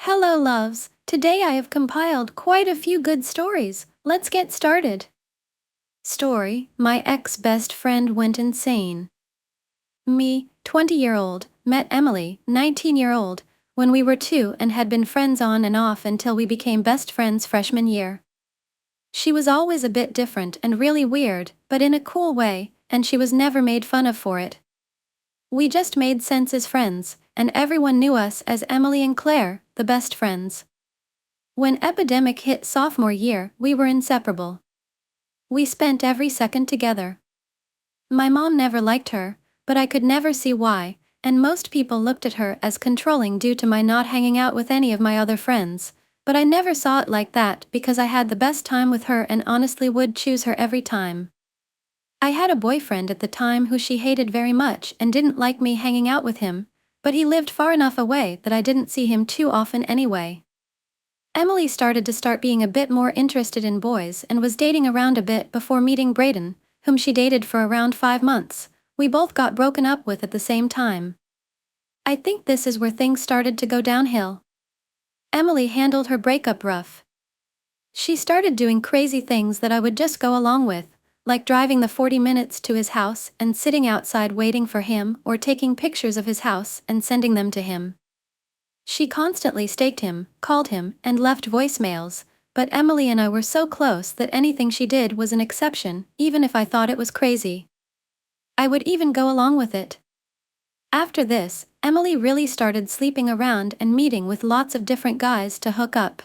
Hello, loves. Today I have compiled quite a few good stories. Let's get started. Story: My ex-best friend went insane. Me, 20-year-old, met Emily, 19-year-old, when we were two and had been friends on and off until we became best friends freshman year. She was always a bit different and really weird, but in a cool way, and she was never made fun of for it. We just made sense as friends, and everyone knew us as Emily and Claire, the best friends. When epidemic hit sophomore year, we were inseparable. We spent every second together. My mom never liked her, but I could never see why, and most people looked at her as controlling due to my not hanging out with any of my other friends, but I never saw it like that because I had the best time with her and honestly would choose her every time. I had a boyfriend at the time who she hated very much and didn't like me hanging out with him, but he lived far enough away that I didn't see him too often anyway. Emily started being a bit more interested in boys and was dating around a bit before meeting Braden, whom she dated for around 5 months. We both got broken up with at the same time. I think this is where things started to go downhill. Emily handled her breakup rough. She started doing crazy things that I would just go along with, like driving the 40 minutes to his house and sitting outside waiting for him or taking pictures of his house and sending them to him. She constantly stalked him, called him, and left voicemails, but Emily and I were so close that anything she did was an exception, even if I thought it was crazy. I would even go along with it. After this, Emily really started sleeping around and meeting with lots of different guys to hook up.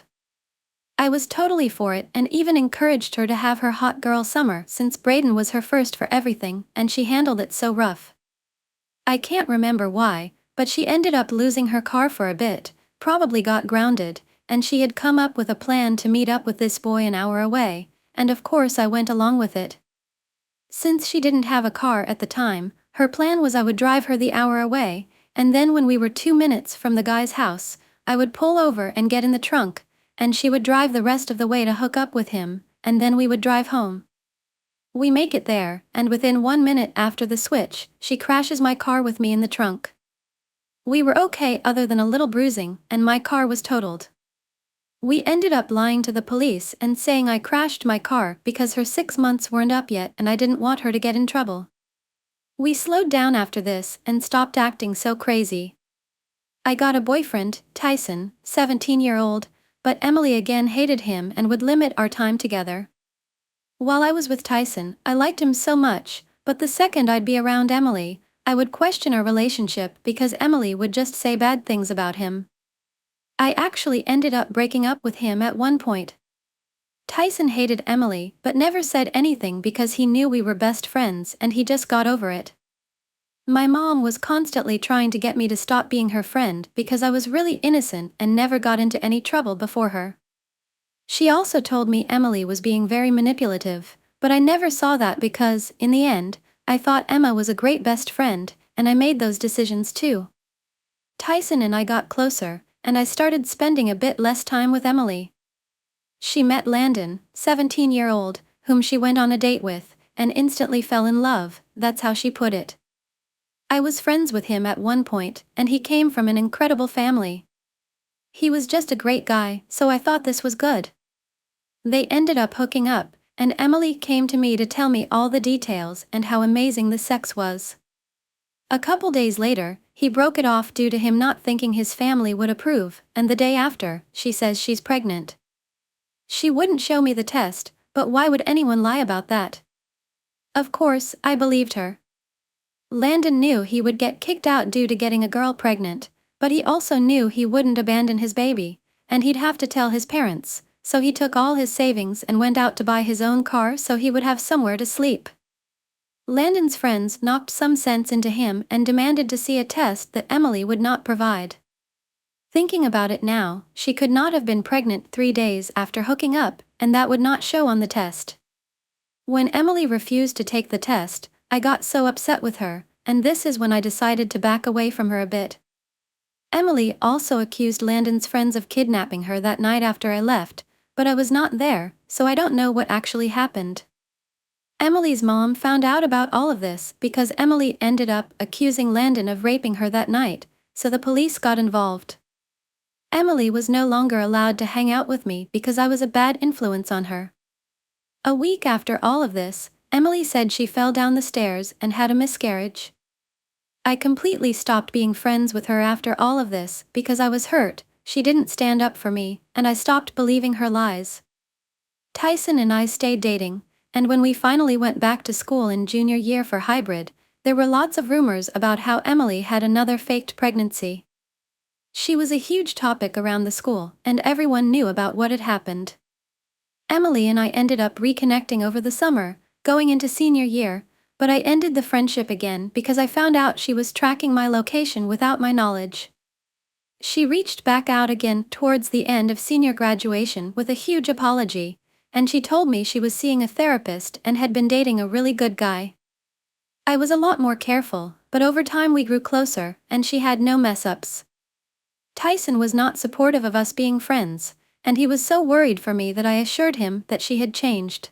I was totally for it and even encouraged her to have her hot girl summer since Braden was her first for everything and she handled it so rough. I can't remember why, but she ended up losing her car for a bit, probably got grounded, and she had come up with a plan to meet up with this boy an hour away, and of course I went along with it. Since she didn't have a car at the time, her plan was I would drive her the hour away, and then when we were 2 minutes from the guy's house, I would pull over and get in the trunk, and she would drive the rest of the way to hook up with him, and then we would drive home. We make it there, and within 1 minute after the switch, she crashes my car with me in the trunk. We were okay other than a little bruising, and my car was totaled. We ended up lying to the police and saying I crashed my car because her 6 months weren't up yet and I didn't want her to get in trouble. We slowed down after this and stopped acting so crazy. I got a boyfriend, Tyson, 17-year-old, but Emily again hated him and would limit our time together. While I was with Tyson, I liked him so much, but the second I'd be around Emily, I would question our relationship because Emily would just say bad things about him. I actually ended up breaking up with him at one point. Tyson hated Emily but never said anything because he knew we were best friends and he just got over it. My mom was constantly trying to get me to stop being her friend because I was really innocent and never got into any trouble before her. She also told me Emily was being very manipulative, but I never saw that because, in the end, I thought Emma was a great best friend, and I made those decisions too. Tyson and I got closer, and I started spending a bit less time with Emily. She met Landon, 17-year-old, whom she went on a date with, and instantly fell in love, that's how she put it. I was friends with him at one point, and he came from an incredible family. He was just a great guy, so I thought this was good. They ended up hooking up, and Emily came to me to tell me all the details and how amazing the sex was. A couple days later, he broke it off due to him not thinking his family would approve, and the day after, she says she's pregnant. She wouldn't show me the test, but why would anyone lie about that? Of course, I believed her. Landon knew he would get kicked out due to getting a girl pregnant, but he also knew he wouldn't abandon his baby, and he'd have to tell his parents, so he took all his savings and went out to buy his own car so he would have somewhere to sleep. Landon's friends knocked some sense into him and demanded to see a test that Emily would not provide. Thinking about it now, she could not have been pregnant 3 days after hooking up, and that would not show on the test. When Emily refused to take the test, I got so upset with her, and this is when I decided to back away from her a bit. Emily also accused Landon's friends of kidnapping her that night after I left, but I was not there, so I don't know what actually happened. Emily's mom found out about all of this because Emily ended up accusing Landon of raping her that night, so the police got involved. Emily was no longer allowed to hang out with me because I was a bad influence on her. A week after all of this, Emily said she fell down the stairs and had a miscarriage. I completely stopped being friends with her after all of this because I was hurt. She didn't stand up for me, and I stopped believing her lies. Tyson and I stayed dating, and when we finally went back to school in junior year for hybrid, there were lots of rumors about how Emily had another faked pregnancy. She was a huge topic around the school, and everyone knew about what had happened. Emily and I ended up reconnecting over the summer, going into senior year, but I ended the friendship again because I found out she was tracking my location without my knowledge. She reached back out again towards the end of senior graduation with a huge apology, and she told me she was seeing a therapist and had been dating a really good guy. I was a lot more careful, but over time we grew closer, and she had no mess-ups. Tyson was not supportive of us being friends, and he was so worried for me that I assured him that she had changed.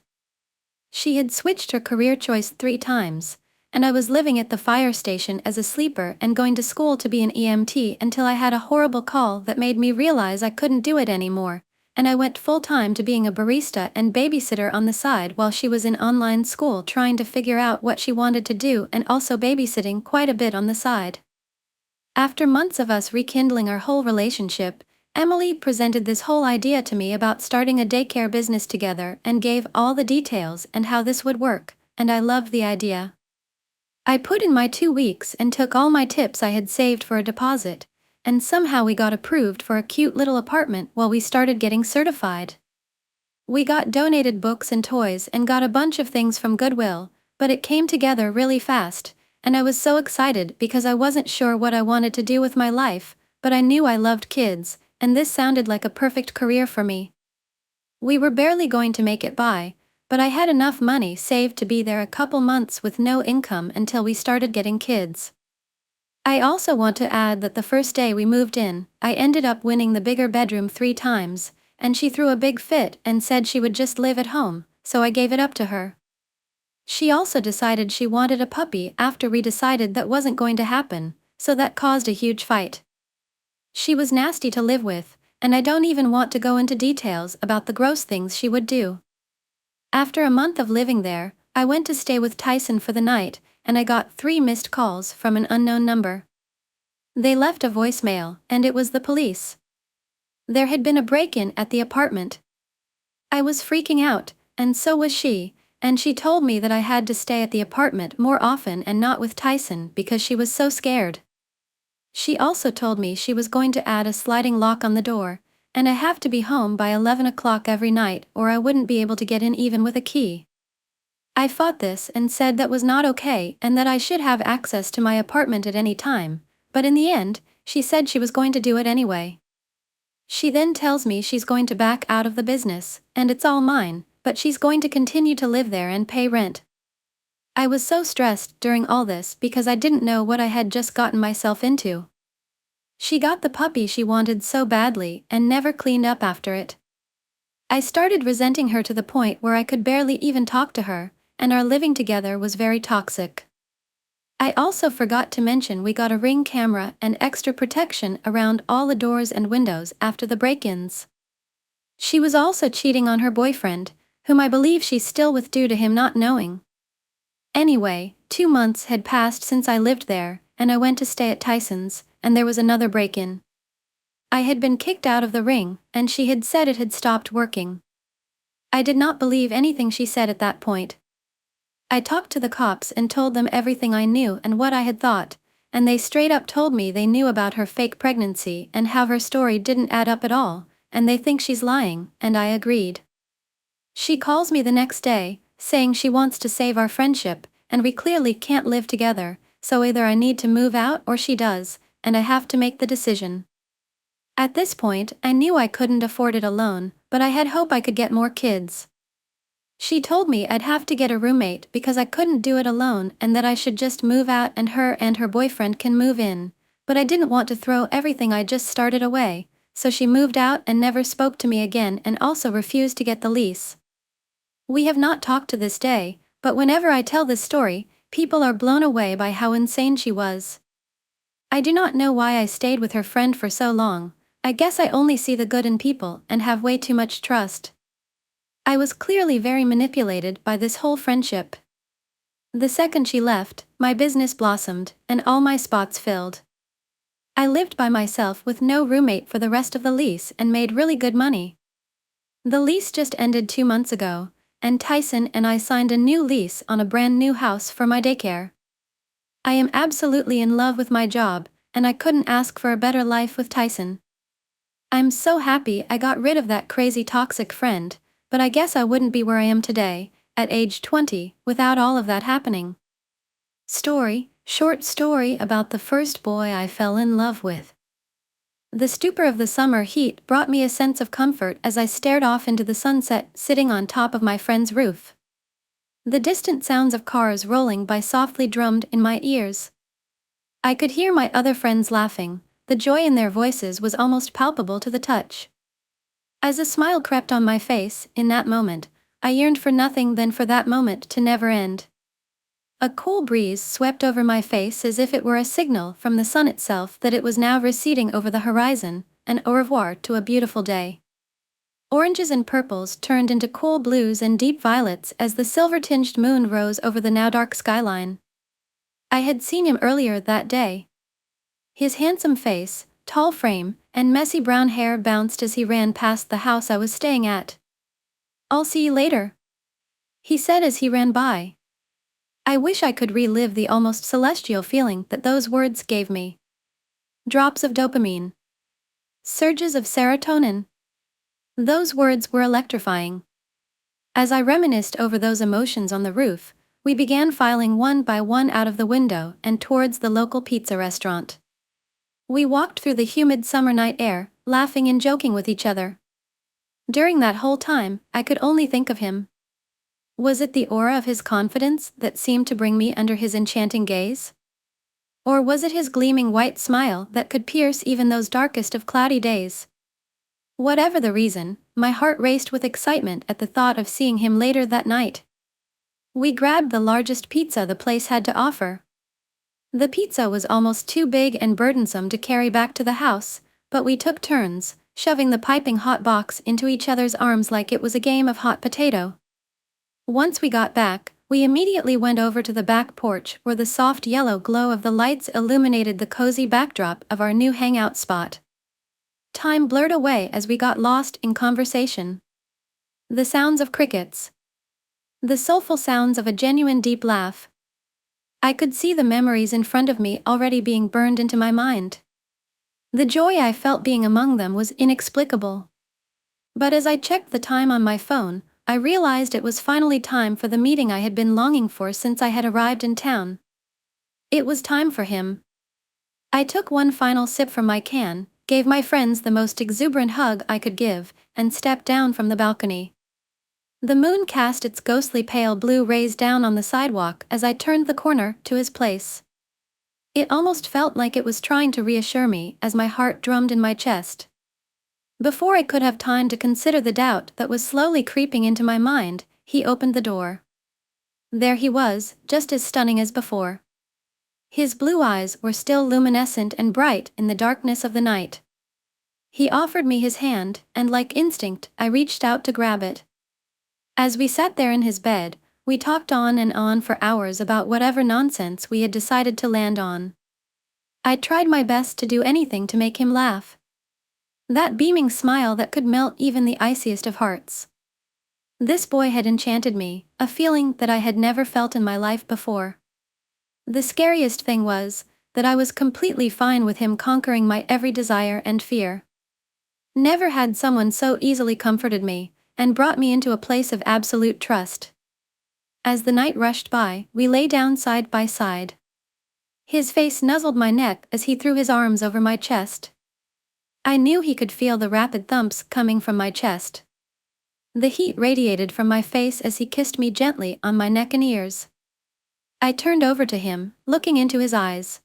She had switched her career choice 3 times, and I was living at the fire station as a sleeper and going to school to be an EMT until I had a horrible call that made me realize I couldn't do it anymore, and I went full-time to being a barista and babysitter on the side while she was in online school trying to figure out what she wanted to do and also babysitting quite a bit on the side. After months of us rekindling our whole relationship, Emily presented this whole idea to me about starting a daycare business together and gave all the details and how this would work, and I loved the idea. I put in my 2 weeks and took all my tips I had saved for a deposit, and somehow we got approved for a cute little apartment while we started getting certified. We got donated books and toys and got a bunch of things from Goodwill, but it came together really fast, and I was so excited because I wasn't sure what I wanted to do with my life, but I knew I loved kids, and this sounded like a perfect career for me. We were barely going to make it by, but I had enough money saved to be there a couple months with no income until we started getting kids. I also want to add that the first day we moved in, I ended up winning the bigger bedroom 3 times, and she threw a big fit and said she would just live at home, so I gave it up to her. She also decided she wanted a puppy after we decided that wasn't going to happen, so that caused a huge fight. She was nasty to live with, and I don't even want to go into details about the gross things she would do. After a month of living there, I went to stay with Tyson for the night, and I got 3 missed calls from an unknown number. They left a voicemail, and it was the police. There had been a break-in at the apartment. I was freaking out, and so was she, and she told me that I had to stay at the apartment more often and not with Tyson because she was so scared. She also told me she was going to add a sliding lock on the door, and I have to be home by 11 o'clock every night or I wouldn't be able to get in even with a key. I fought this and said that was not okay and that I should have access to my apartment at any time, but in the end, she said she was going to do it anyway. She then tells me she's going to back out of the business, and it's all mine, but she's going to continue to live there and pay rent. I was so stressed during all this because I didn't know what I had just gotten myself into. She got the puppy she wanted so badly and never cleaned up after it. I started resenting her to the point where I could barely even talk to her, and our living together was very toxic. I also forgot to mention we got a Ring camera and extra protection around all the doors and windows after the break-ins. She was also cheating on her boyfriend, whom I believe she's still with due to him not knowing. Anyway, 2 months had passed since I lived there, and I went to stay at Tyson's, and there was another break-in. I had been kicked out of the Ring, and she had said it had stopped working. I did not believe anything she said at that point. I talked to the cops and told them everything I knew and what I had thought, and they straight up told me they knew about her fake pregnancy and how her story didn't add up at all, and they think she's lying, and I agreed. She calls me the next day, saying she wants to save our friendship, and we clearly can't live together, so either I need to move out or she does, and I have to make the decision. At this point, I knew I couldn't afford it alone, but I had hope I could get more kids. She told me I'd have to get a roommate because I couldn't do it alone and that I should just move out and her boyfriend can move in, but I didn't want to throw everything I just started away, so she moved out and never spoke to me again and also refused to get the lease. We have not talked to this day, but whenever I tell this story, people are blown away by how insane she was. I do not know why I stayed with her friend for so long, I guess I only see the good in people and have way too much trust. I was clearly very manipulated by this whole friendship. The second she left, my business blossomed, and all my spots filled. I lived by myself with no roommate for the rest of the lease and made really good money. The lease just ended 2 months ago, and Tyson and I signed a new lease on a brand new house for my daycare. I am absolutely in love with my job, and I couldn't ask for a better life with Tyson. I'm so happy I got rid of that crazy toxic friend, but I guess I wouldn't be where I am today, at age 20, without all of that happening. Short story about the first boy I fell in love with. The stupor of the summer heat brought me a sense of comfort as I stared off into the sunset sitting on top of my friend's roof. The distant sounds of cars rolling by softly drummed in my ears. I could hear my other friends laughing. The joy in their voices was almost palpable to the touch. As a smile crept on my face, in that moment, I yearned for nothing than for that moment to never end. A cool breeze swept over my face as if it were a signal from the sun itself that it was now receding over the horizon, an au revoir to a beautiful day. Oranges and purples turned into cool blues and deep violets as the silver-tinged moon rose over the now dark skyline. I had seen him earlier that day. His handsome face, tall frame, and messy brown hair bounced as he ran past the house I was staying at. "I'll see you later," he said as he ran by. I wish I could relive the almost celestial feeling that those words gave me. Drops of dopamine. Surges of serotonin. Those words were electrifying. As I reminisced over those emotions on the roof, we began filing one by one out of the window and towards the local pizza restaurant. We walked through the humid summer night air, laughing and joking with each other. During that whole time, I could only think of him. Was it the aura of his confidence that seemed to bring me under his enchanting gaze? Or was it his gleaming white smile that could pierce even those darkest of cloudy days? Whatever the reason, my heart raced with excitement at the thought of seeing him later that night. We grabbed the largest pizza the place had to offer. The pizza was almost too big and burdensome to carry back to the house, but we took turns, shoving the piping hot box into each other's arms like it was a game of hot potato. Once we got back, we immediately went over to the back porch where the soft yellow glow of the lights illuminated the cozy backdrop of our new hangout spot. Time blurred away as we got lost in conversation. The sounds of crickets. The soulful sounds of a genuine deep laugh. I could see the memories in front of me already being burned into my mind. The joy I felt being among them was inexplicable. But as I checked the time on my phone, I realized it was finally time for the meeting I had been longing for since I had arrived in town. It was time for him. I took one final sip from my can, gave my friends the most exuberant hug I could give, and stepped down from the balcony. The moon cast its ghostly pale blue rays down on the sidewalk as I turned the corner to his place. It almost felt like it was trying to reassure me as my heart drummed in my chest. Before I could have time to consider the doubt that was slowly creeping into my mind, he opened the door. There he was, just as stunning as before. His blue eyes were still luminescent and bright in the darkness of the night. He offered me his hand, and like instinct, I reached out to grab it. As we sat there in his bed, we talked on and on for hours about whatever nonsense we had decided to land on. I tried my best to do anything to make him laugh. That beaming smile that could melt even the iciest of hearts. This boy had enchanted me, a feeling that I had never felt in my life before. The scariest thing was that I was completely fine with him conquering my every desire and fear. Never had someone so easily comforted me and brought me into a place of absolute trust. As the night rushed by, we lay down side by side. His face nuzzled my neck as he threw his arms over my chest. I knew he could feel the rapid thumps coming from my chest. The heat radiated from my face as he kissed me gently on my neck and ears. I turned over to him, looking into his eyes.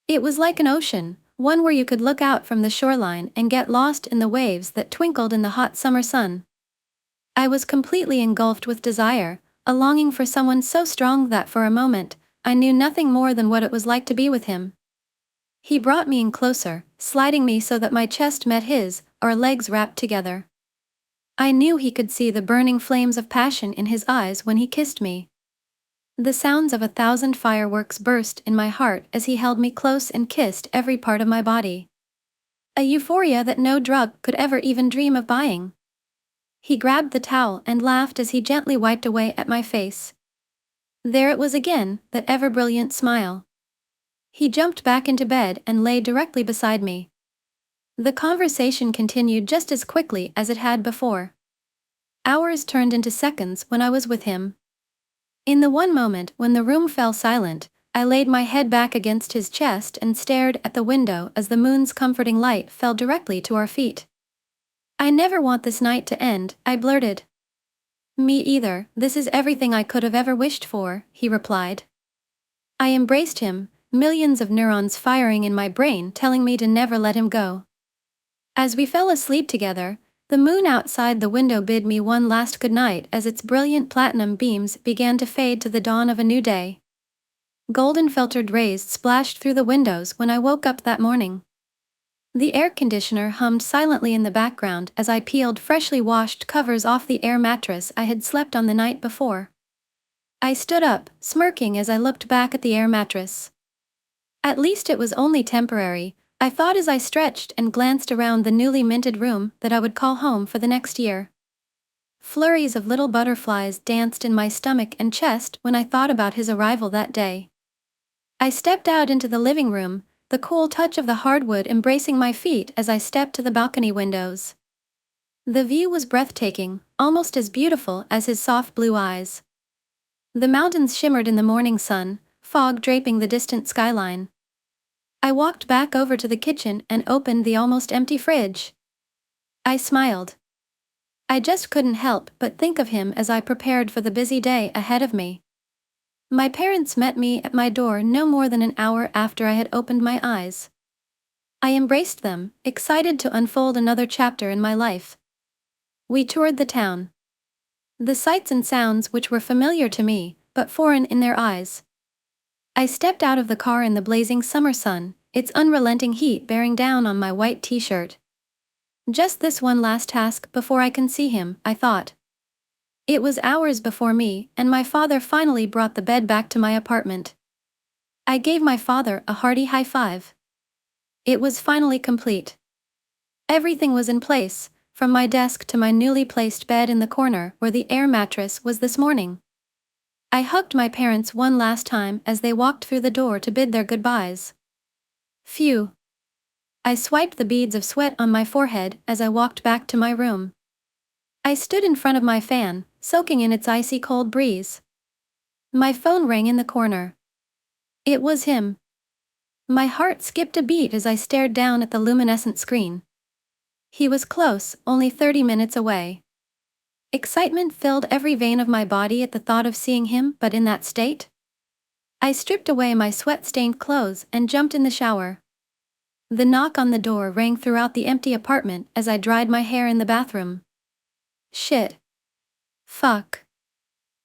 It was like an ocean, one where you could look out from the shoreline and get lost in the waves that twinkled in the hot summer sun. I was completely engulfed with desire, a longing for someone so strong that for a moment, I knew nothing more than what it was like to be with him. He brought me in closer, sliding me so that my chest met his, our legs wrapped together. I knew he could see the burning flames of passion in his eyes when he kissed me. The sounds of 1,000 fireworks burst in my heart as he held me close and kissed every part of my body. A euphoria that no drug could ever even dream of buying. He grabbed the towel and laughed as he gently wiped away at my face. There it was again, that ever-brilliant smile. He jumped back into bed and lay directly beside me. The conversation continued just as quickly as it had before. Hours turned into seconds when I was with him. In the one moment when the room fell silent, I laid my head back against his chest and stared at the window as the moon's comforting light fell directly to our feet. "I never want this night to end," I blurted. "Me either, this is everything I could have ever wished for," he replied. I embraced him, millions of neurons firing in my brain telling me to never let him go. As we fell asleep together, the moon outside the window bid me one last goodnight as its brilliant platinum beams began to fade to the dawn of a new day. Golden filtered rays splashed through the windows when I woke up that morning. The air conditioner hummed silently in the background as I peeled freshly washed covers off the air mattress I had slept on the night before. I stood up, smirking as I looked back at the air mattress. At least it was only temporary, I thought as I stretched and glanced around the newly minted room that I would call home for the next year. Flurries of little butterflies danced in my stomach and chest when I thought about his arrival that day. I stepped out into the living room, the cool touch of the hardwood embracing my feet as I stepped to the balcony windows. The view was breathtaking, almost as beautiful as his soft blue eyes. The mountains shimmered in the morning sun, fog draping the distant skyline. I walked back over to the kitchen and opened the almost empty fridge. I smiled. I just couldn't help but think of him as I prepared for the busy day ahead of me. My parents met me at my door no more than an hour after I had opened my eyes. I embraced them, excited to unfold another chapter in my life. We toured the town. The sights and sounds which were familiar to me, but foreign in their eyes. I stepped out of the car in the blazing summer sun, its unrelenting heat bearing down on my white t-shirt. Just this one last task before I can see him, I thought. It was hours before me, and my father finally brought the bed back to my apartment. I gave my father a hearty high five. It was finally complete. Everything was in place, from my desk to my newly placed bed in the corner where the air mattress was this morning. I hugged my parents one last time as they walked through the door to bid their goodbyes. Phew. I swiped the beads of sweat on my forehead as I walked back to my room. I stood in front of my fan, soaking in its icy cold breeze. My phone rang in the corner. It was him. My heart skipped a beat as I stared down at the luminescent screen. He was close, only 30 minutes away. Excitement filled every vein of my body at the thought of seeing him, but in that state. I stripped away my sweat-stained clothes and jumped in the shower. The knock on the door rang throughout the empty apartment as I dried my hair in the bathroom. Shit. Fuck.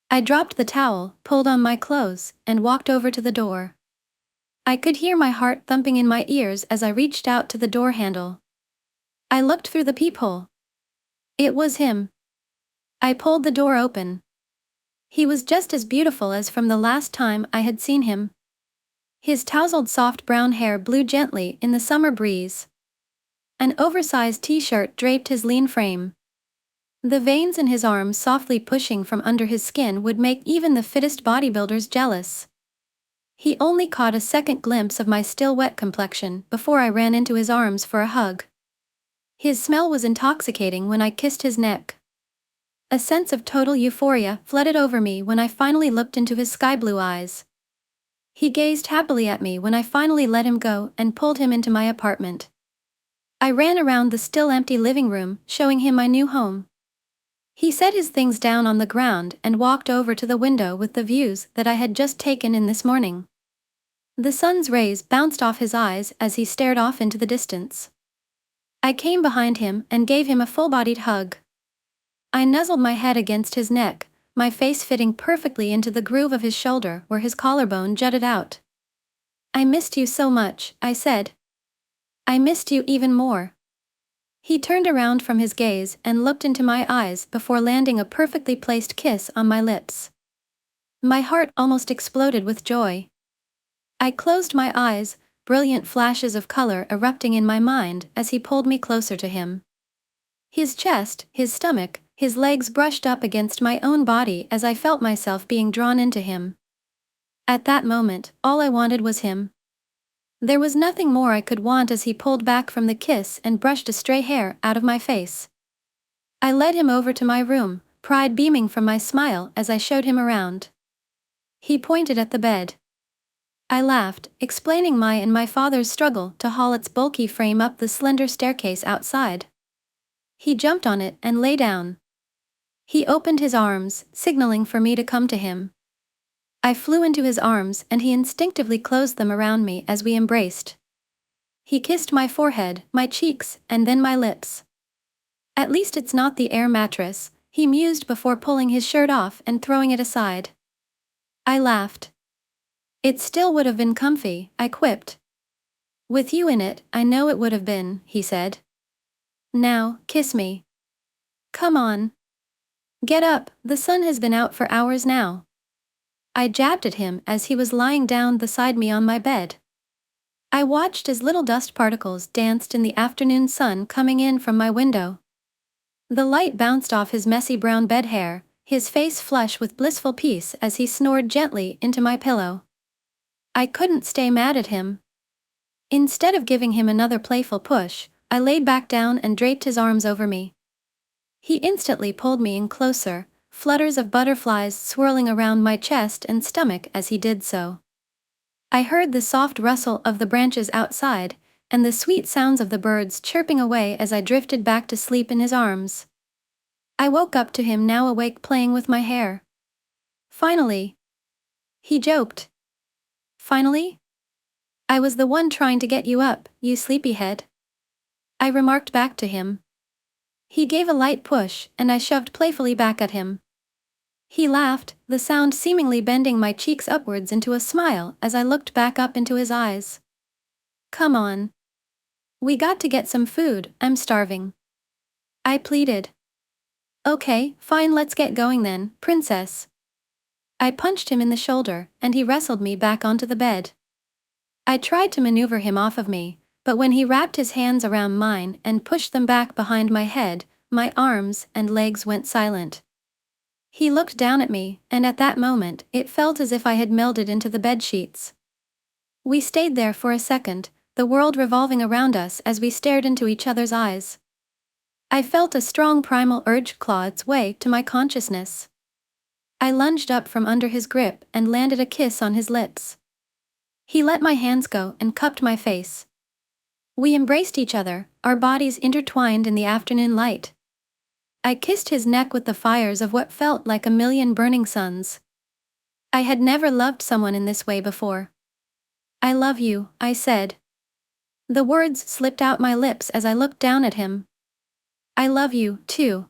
I dropped the towel, pulled on my clothes, and walked over to the door. I could hear my heart thumping in my ears as I reached out to the door handle. I looked through the peephole. It was him. I pulled the door open. He was just as beautiful as from the last time I had seen him. His tousled soft brown hair blew gently in the summer breeze. An oversized t-shirt draped his lean frame. The veins in his arms softly pushing from under his skin would make even the fittest bodybuilders jealous. He only caught a second glimpse of my still wet complexion before I ran into his arms for a hug. His smell was intoxicating when I kissed his neck. A sense of total euphoria flooded over me when I finally looked into his sky-blue eyes. He gazed happily at me when I finally let him go and pulled him into my apartment. I ran around the still empty living room, showing him my new home. He set his things down on the ground and walked over to the window with the views that I had just taken in this morning. The sun's rays bounced off his eyes as he stared off into the distance. I came behind him and gave him a full-bodied hug. I nuzzled my head against his neck, my face fitting perfectly into the groove of his shoulder where his collarbone jutted out. I missed you so much, I said. I missed you even more. He turned around from his gaze and looked into my eyes before landing a perfectly placed kiss on my lips. My heart almost exploded with joy. I closed my eyes, brilliant flashes of color erupting in my mind as he pulled me closer to him. His chest, his stomach, his legs brushed up against my own body as I felt myself being drawn into him. At that moment, all I wanted was him. There was nothing more I could want as he pulled back from the kiss and brushed a stray hair out of my face. I led him over to my room, pride beaming from my smile as I showed him around. He pointed at the bed. I laughed, explaining my and my father's struggle to haul its bulky frame up the slender staircase outside. He jumped on it and lay down. He opened his arms, signaling for me to come to him. I flew into his arms and he instinctively closed them around me as we embraced. He kissed my forehead, my cheeks, and then my lips. At least it's not the air mattress, he mused before pulling his shirt off and throwing it aside. I laughed. It still would have been comfy, I quipped. With you in it, I know it would have been, he said. Now, kiss me. Come on. Get up, the sun has been out for hours now. I jabbed at him as he was lying down beside me on my bed. I watched as little dust particles danced in the afternoon sun coming in from my window. The light bounced off his messy brown bed hair, his face flush with blissful peace as he snored gently into my pillow. I couldn't stay mad at him. Instead of giving him another playful push, I laid back down and draped his arms over me. He instantly pulled me in closer, flutters of butterflies swirling around my chest and stomach as he did so. I heard the soft rustle of the branches outside, and the sweet sounds of the birds chirping away as I drifted back to sleep in his arms. I woke up to him now awake playing with my hair. Finally. He joked. Finally? I was the one trying to get you up, you sleepyhead. I remarked back to him. He gave a light push, and I shoved playfully back at him. He laughed, the sound seemingly bending my cheeks upwards into a smile as I looked back up into his eyes. Come on. We got to get some food, I'm starving. I pleaded. Okay, fine, let's get going then, princess. I punched him in the shoulder, and he wrestled me back onto the bed. I tried to maneuver him off of me, but when he wrapped his hands around mine and pushed them back behind my head, my arms and legs went silent. He looked down at me, and at that moment, it felt as if I had melded into the bedsheets. We stayed there for a second, the world revolving around us as we stared into each other's eyes. I felt a strong primal urge claw its way to my consciousness. I lunged up from under his grip and landed a kiss on his lips. He let my hands go and cupped my face. We embraced each other, our bodies intertwined in the afternoon light. I kissed his neck with the fires of what felt like a million burning suns. I had never loved someone in this way before. I love you, I said. The words slipped out my lips as I looked down at him. I love you, too.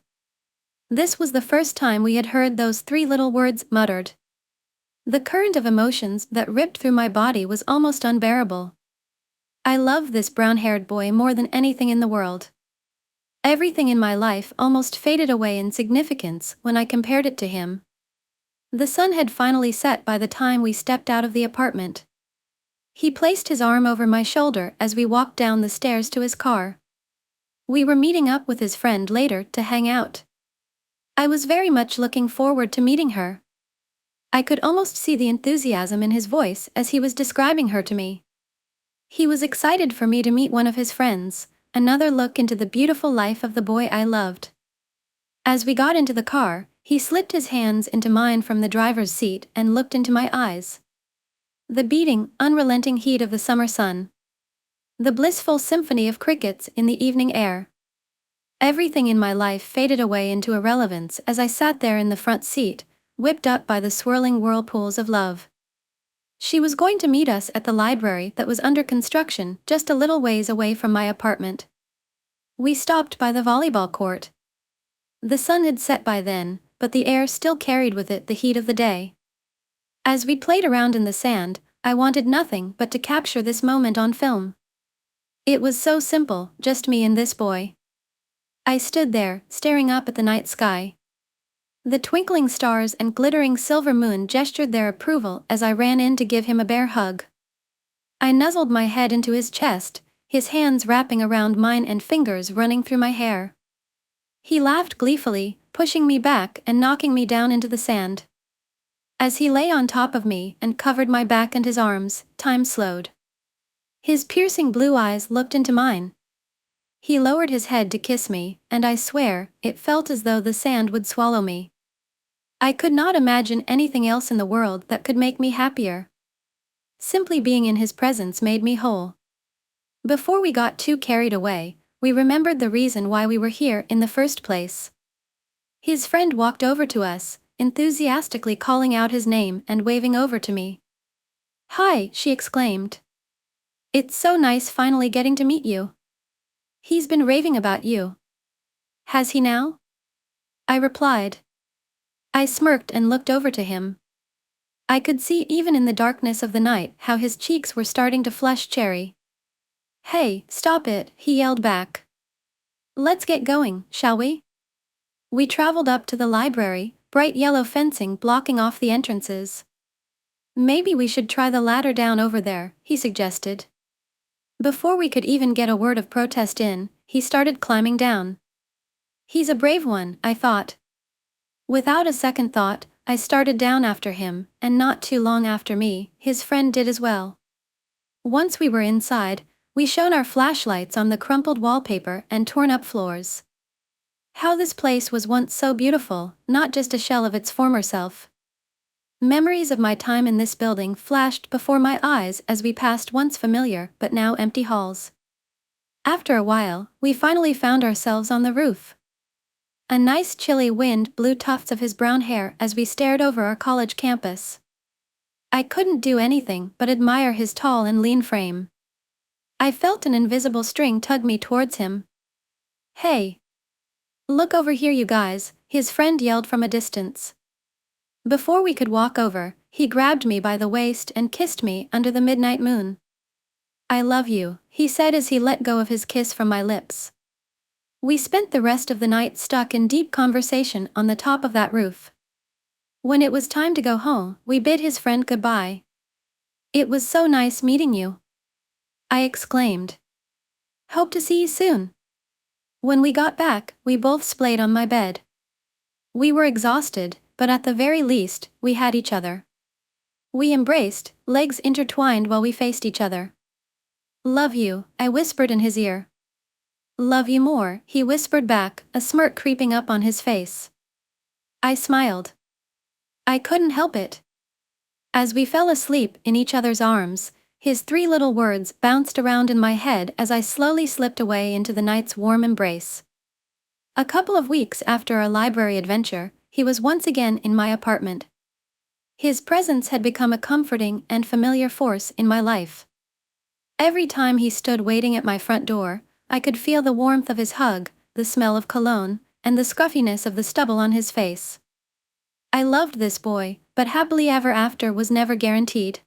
This was the first time we had heard those three little words muttered. The current of emotions that ripped through my body was almost unbearable. I loved this brown-haired boy more than anything in the world. Everything in my life almost faded away in significance when I compared it to him. The sun had finally set by the time we stepped out of the apartment. He placed his arm over my shoulder as we walked down the stairs to his car. We were meeting up with his friend later to hang out. I was very much looking forward to meeting her. I could almost see the enthusiasm in his voice as he was describing her to me. He was excited for me to meet one of his friends, another look into the beautiful life of the boy I loved. As we got into the car, he slipped his hands into mine from the driver's seat and looked into my eyes. The beating, unrelenting heat of the summer sun. The blissful symphony of crickets in the evening air. Everything in my life faded away into irrelevance as I sat there in the front seat, whipped up by the swirling whirlpools of love. She was going to meet us at the library that was under construction just a little ways away from my apartment. We stopped by the volleyball court. The sun had set by then, but the air still carried with it the heat of the day. As we played around in the sand, I wanted nothing but to capture this moment on film. It was so simple, just me and this boy. I stood there, staring up at the night sky. The twinkling stars and glittering silver moon gestured their approval as I ran in to give him a bear hug. I nuzzled my head into his chest, his hands wrapping around mine and fingers running through my hair. He laughed gleefully, pushing me back and knocking me down into the sand. As he lay on top of me and covered my back and his arms, time slowed. His piercing blue eyes looked into mine. He lowered his head to kiss me, and I swear, it felt as though the sand would swallow me. I could not imagine anything else in the world that could make me happier. Simply being in his presence made me whole. Before we got too carried away, we remembered the reason why we were here in the first place. His friend walked over to us, enthusiastically calling out his name and waving over to me. "Hi," she exclaimed. "It's so nice finally getting to meet you. He's been raving about you." "Has he now?" I replied. I smirked and looked over to him. I could see even in the darkness of the night how his cheeks were starting to flush cherry. "Hey, stop it," he yelled back. "Let's get going, shall we?" We traveled up to the library, bright yellow fencing blocking off the entrances. "Maybe we should try the ladder down over there," he suggested. Before we could even get a word of protest in, he started climbing down. He's a brave one, I thought. Without a second thought, I started down after him, and not too long after me, his friend did as well. Once we were inside, we shone our flashlights on the crumpled wallpaper and torn up floors. How this place was once so beautiful, not just a shell of its former self. Memories of my time in this building flashed before my eyes as we passed once familiar but now empty halls. After a while, we finally found ourselves on the roof. A nice chilly wind blew tufts of his brown hair as we stared over our college campus. I couldn't do anything but admire his tall and lean frame. I felt an invisible string tug me towards him. "Hey! Look over here, you guys," his friend yelled from a distance. Before we could walk over, he grabbed me by the waist and kissed me under the midnight moon. "I love you," he said as he let go of his kiss from my lips. We spent the rest of the night stuck in deep conversation on the top of that roof. When it was time to go home, we bid his friend goodbye. "It was so nice meeting you," I exclaimed. "Hope to see you soon." When we got back, we both splayed on my bed. We were exhausted, but at the very least, we had each other. We embraced, legs intertwined while we faced each other. "Love you," I whispered in his ear. "Love you more," he whispered back, a smirk creeping up on his face. I smiled. I couldn't help it. As we fell asleep in each other's arms, his three little words bounced around in my head as I slowly slipped away into the night's warm embrace. A couple of weeks after our library adventure, he was once again in my apartment. His presence had become a comforting and familiar force in my life. Every time he stood waiting at my front door, I could feel the warmth of his hug, the smell of cologne, and the scruffiness of the stubble on his face. I loved this boy, but happily ever after was never guaranteed.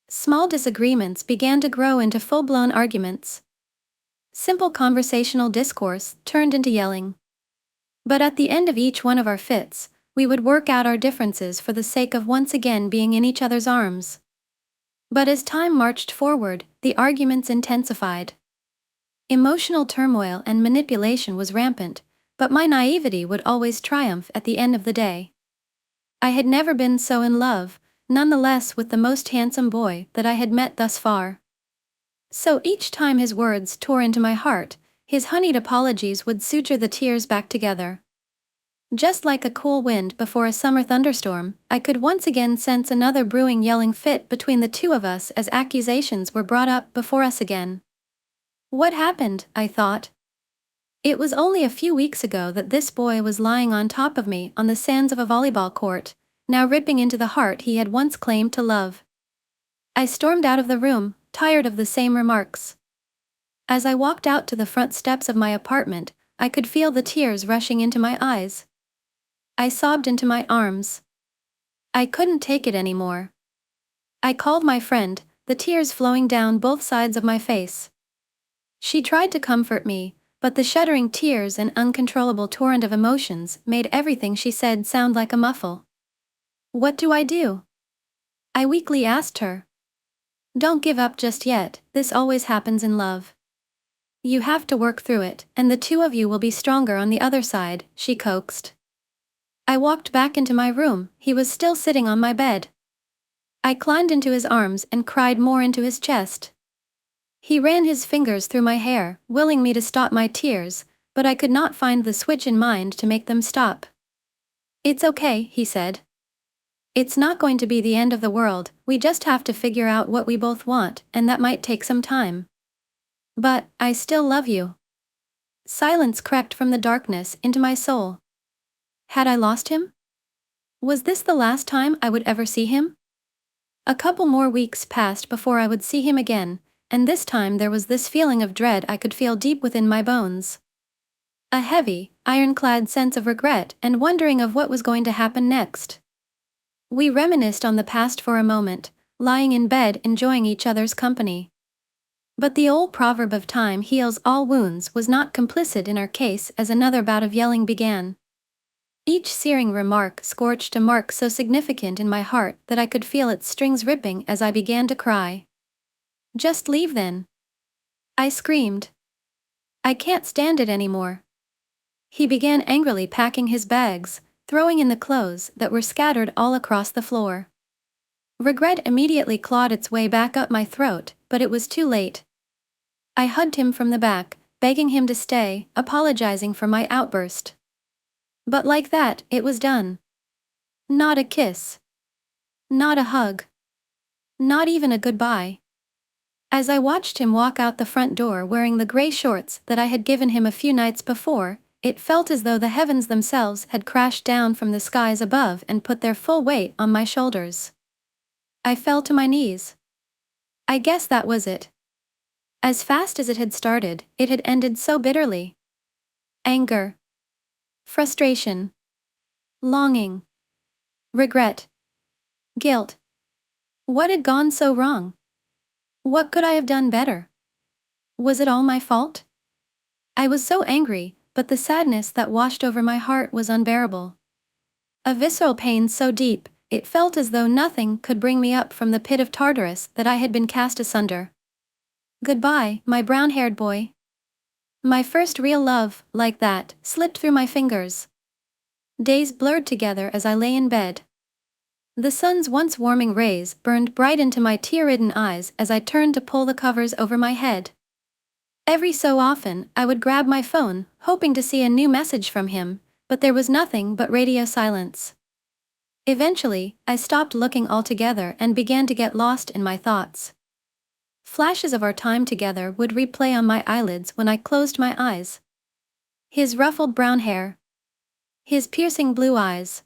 Small disagreements began to grow into full-blown arguments. Simple conversational discourse turned into yelling. But at the end of each one of our fits, we would work out our differences for the sake of once again being in each other's arms. But as time marched forward, the arguments intensified. Emotional turmoil and manipulation was rampant, but my naivety would always triumph at the end of the day. I had never been so in love, nonetheless, with the most handsome boy that I had met thus far. So each time his words tore into my heart, his honeyed apologies would suture the tears back together. Just like a cool wind before a summer thunderstorm, I could once again sense another brewing yelling fit between the two of us as accusations were brought up before us again. What happened, I thought. It was only a few weeks ago that this boy was lying on top of me on the sands of a volleyball court, now ripping into the heart he had once claimed to love. I stormed out of the room, tired of the same remarks. As I walked out to the front steps of my apartment, I could feel the tears rushing into my eyes. I sobbed into my arms. I couldn't take it anymore. I called my friend, the tears flowing down both sides of my face. She tried to comfort me, but the shuddering tears and uncontrollable torrent of emotions made everything she said sound like a muffle. What do I do? I weakly asked her. Don't give up just yet, this always happens in love. You have to work through it, and the two of you will be stronger on the other side, she coaxed. I walked back into my room, he was still sitting on my bed. I climbed into his arms and cried more into his chest. He ran his fingers through my hair, willing me to stop my tears, but I could not find the switch in mind to make them stop. It's okay, he said. It's not going to be the end of the world, we just have to figure out what we both want, and that might take some time. But, I still love you. Silence crept from the darkness into my soul. Had I lost him? Was this the last time I would ever see him? A couple more weeks passed before I would see him again, and this time there was this feeling of dread I could feel deep within my bones. A heavy, ironclad sense of regret and wondering of what was going to happen next. We reminisced on the past for a moment, lying in bed enjoying each other's company. But the old proverb of time heals all wounds was not complicit in our case as another bout of yelling began. Each searing remark scorched a mark so significant in my heart that I could feel its strings ripping as I began to cry. Just leave then. I screamed. I can't stand it anymore. He began angrily packing his bags, throwing in the clothes that were scattered all across the floor. Regret immediately clawed its way back up my throat, but it was too late. I hugged him from the back, begging him to stay, apologizing for my outburst. But like that, it was done. Not a kiss. Not a hug. Not even a goodbye. As I watched him walk out the front door wearing the gray shorts that I had given him a few nights before, it felt as though the heavens themselves had crashed down from the skies above and put their full weight on my shoulders. I fell to my knees. I guess that was it. As fast as it had started, it had ended so bitterly. Anger. Frustration. Longing. Regret. Guilt. What had gone so wrong? What could I have done better? Was it all my fault? I was so angry, but the sadness that washed over my heart was unbearable. A visceral pain so deep, it felt as though nothing could bring me up from the pit of Tartarus that I had been cast asunder. Goodbye, my brown-haired boy. My first real love, like that, slipped through my fingers. Days blurred together as I lay in bed. The sun's once warming rays burned bright into my tear-ridden eyes as I turned to pull the covers over my head. Every so often, I would grab my phone, hoping to see a new message from him, but there was nothing but radio silence. Eventually, I stopped looking altogether and began to get lost in my thoughts. Flashes of our time together would replay on my eyelids when I closed my eyes. His ruffled brown hair. His piercing blue eyes.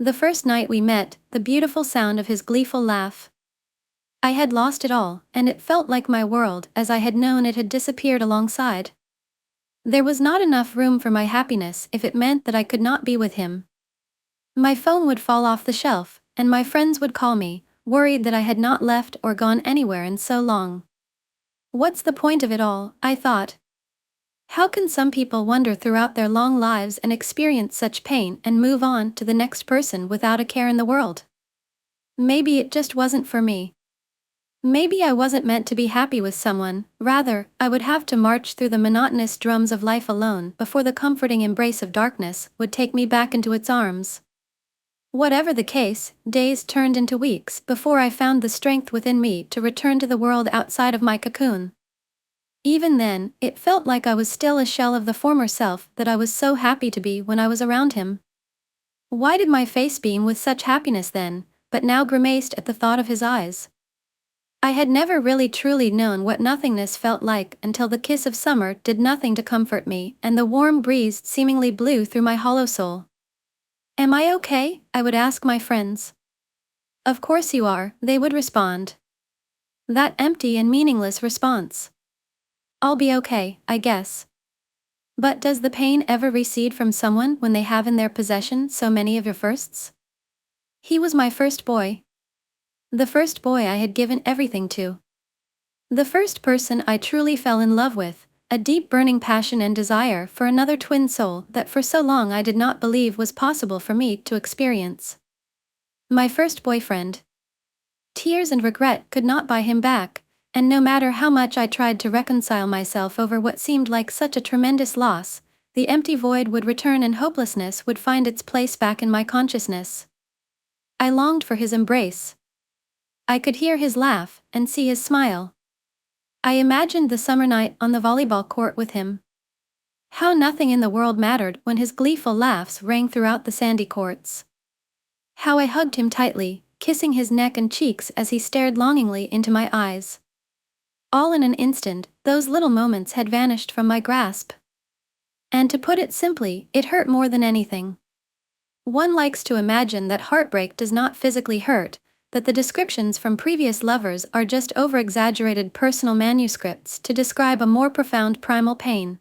The first night we met, the beautiful sound of his gleeful laugh. I had lost it all, and it felt like my world as I had known it had disappeared alongside. There was not enough room for my happiness if it meant that I could not be with him. My phone would fall off the shelf, and my friends would call me, worried that I had not left or gone anywhere in so long. What's the point of it all, I thought. How can some people wander throughout their long lives and experience such pain and move on to the next person without a care in the world? Maybe it just wasn't for me. Maybe I wasn't meant to be happy with someone, rather, I would have to march through the monotonous drums of life alone before the comforting embrace of darkness would take me back into its arms. Whatever the case, days turned into weeks before I found the strength within me to return to the world outside of my cocoon. Even then, it felt like I was still a shell of the former self that I was so happy to be when I was around him. Why did my face beam with such happiness then, but now grimaced at the thought of his eyes? I had never really truly known what nothingness felt like until the kiss of summer did nothing to comfort me and the warm breeze seemingly blew through my hollow soul. Am I okay? I would ask my friends. Of course you are, they would respond. That empty and meaningless response. I'll be okay, I guess. But does the pain ever recede from someone when they have in their possession so many of your firsts? He was my first boy. The first boy I had given everything to. The first person I truly fell in love with, a deep burning passion and desire for another twin soul that for so long I did not believe was possible for me to experience. My first boyfriend. Tears and regret could not buy him back, and no matter how much I tried to reconcile myself over what seemed like such a tremendous loss, the empty void would return and hopelessness would find its place back in my consciousness. I longed for his embrace. I could hear his laugh and see his smile. I imagined the summer night on the volleyball court with him. How nothing in the world mattered when his gleeful laughs rang throughout the sandy courts. How I hugged him tightly, kissing his neck and cheeks as he stared longingly into my eyes. All in an instant, those little moments had vanished from my grasp. And to put it simply, it hurt more than anything. One likes to imagine that heartbreak does not physically hurt, that the descriptions from previous lovers are just over-exaggerated personal manuscripts to describe a more profound primal pain.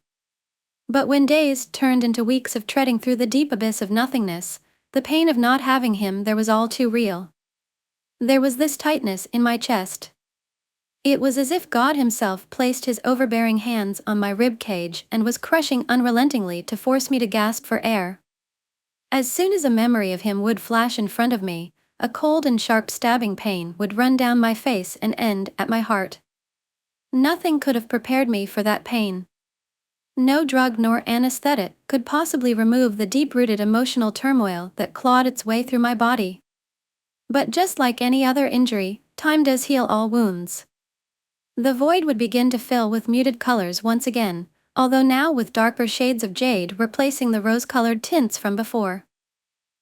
But when days turned into weeks of treading through the deep abyss of nothingness, the pain of not having him there was all too real. There was this tightness in my chest. It was as if God himself placed his overbearing hands on my rib cage and was crushing unrelentingly to force me to gasp for air. As soon as a memory of him would flash in front of me, a cold and sharp stabbing pain would run down my face and end at my heart. Nothing could have prepared me for that pain. No drug nor anesthetic could possibly remove the deep-rooted emotional turmoil that clawed its way through my body. But just like any other injury, time does heal all wounds. The void would begin to fill with muted colors once again, although now with darker shades of jade replacing the rose-colored tints from before.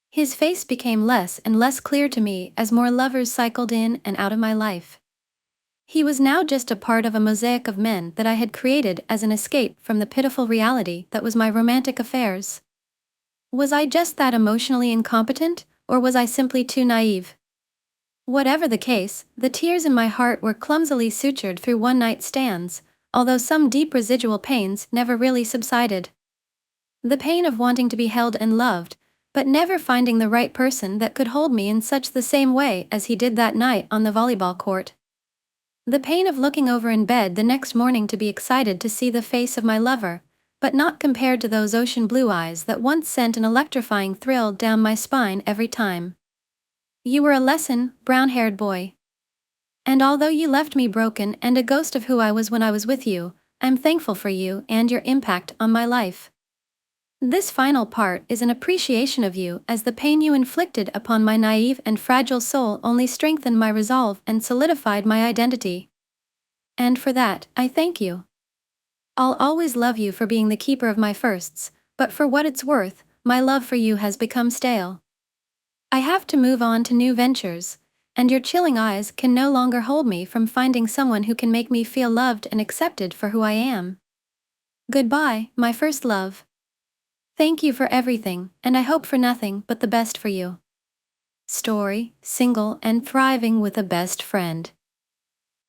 His face became less and less clear to me as more lovers cycled in and out of my life. He was now just a part of a mosaic of men that I had created as an escape from the pitiful reality that was my romantic affairs. Was I just that emotionally incompetent, or was I simply too naive? Whatever the case, the tears in my heart were clumsily sutured through one-night stands, although some deep residual pains never really subsided. The pain of wanting to be held and loved, but never finding the right person that could hold me in such the same way as he did that night on the volleyball court. The pain of looking over in bed the next morning to be excited to see the face of my lover, but not compared to those ocean blue eyes that once sent an electrifying thrill down my spine every time. You were a lesson, brown-haired boy. And although you left me broken and a ghost of who I was when I was with you, I'm thankful for you and your impact on my life. This final part is an appreciation of you, as the pain you inflicted upon my naive and fragile soul only strengthened my resolve and solidified my identity. And for that, I thank you. I'll always love you for being the keeper of my firsts, but for what it's worth, my love for you has become stale. I have to move on to new ventures, and your chilling eyes can no longer hold me from finding someone who can make me feel loved and accepted for who I am. Goodbye, my first love. Thank you for everything, and I hope for nothing but the best for you. Story, single and thriving with a best friend.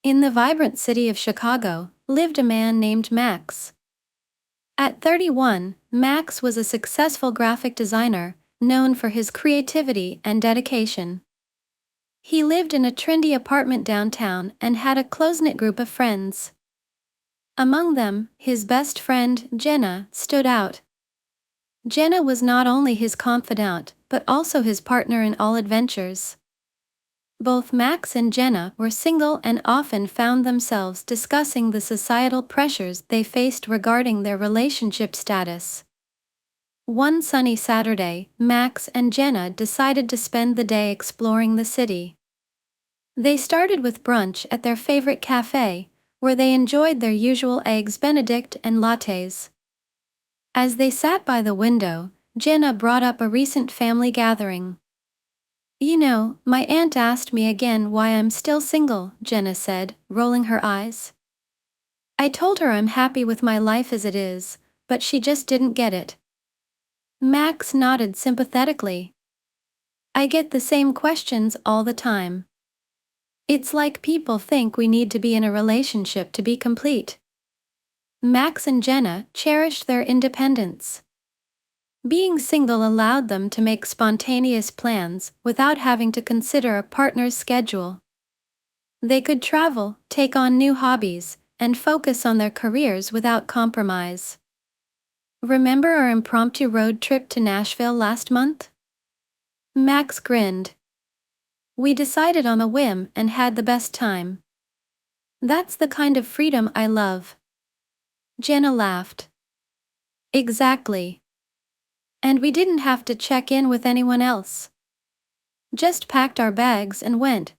In the vibrant city of Chicago, lived a man named Max. At 31, Max was a successful graphic designer, known for his creativity and dedication. He lived in a trendy apartment downtown and had a close-knit group of friends. Among them, his best friend, Jenna, stood out. Jenna was not only his confidant, but also his partner in all adventures. Both Max and Jenna were single and often found themselves discussing the societal pressures they faced regarding their relationship status. One sunny Saturday, Max and Jenna decided to spend the day exploring the city. They started with brunch at their favorite cafe, where they enjoyed their usual eggs Benedict and lattes. As they sat by the window, Jenna brought up a recent family gathering. You know, my aunt asked me again why I'm still single, Jenna said, rolling her eyes. I told her I'm happy with my life as it is, but she just didn't get it. Max nodded sympathetically. I get the same questions all the time. It's like people think we need to be in a relationship to be complete. Max and Jenna cherished their independence. Being single allowed them to make spontaneous plans without having to consider a partner's schedule. They could travel, take on new hobbies, and focus on their careers without compromise. Remember our impromptu road trip to Nashville last month? Max grinned. We decided on a whim and had the best time. That's the kind of freedom I love. Jenna laughed. Exactly. And we didn't have to check in with anyone else. Just packed our bags and went.